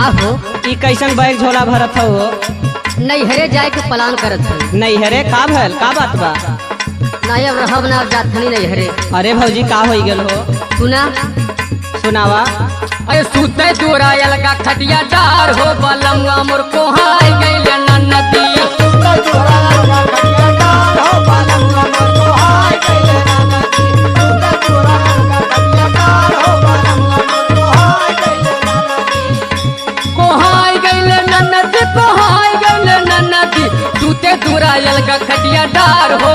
का हो ई कैसन बैग झोला भरत हो? नैहरे जाए के प्लान करत है। नैहरे का भल का बात बा? नहीं अब रहब ना जात हनी नैहरे। अरे भौजी का हो गेल हो? सुना सुनावा। अरे सुते तोरा लगा खटिया डार हो बलमुआ मोर को हाय गइल नन्नती। खटिया डार हो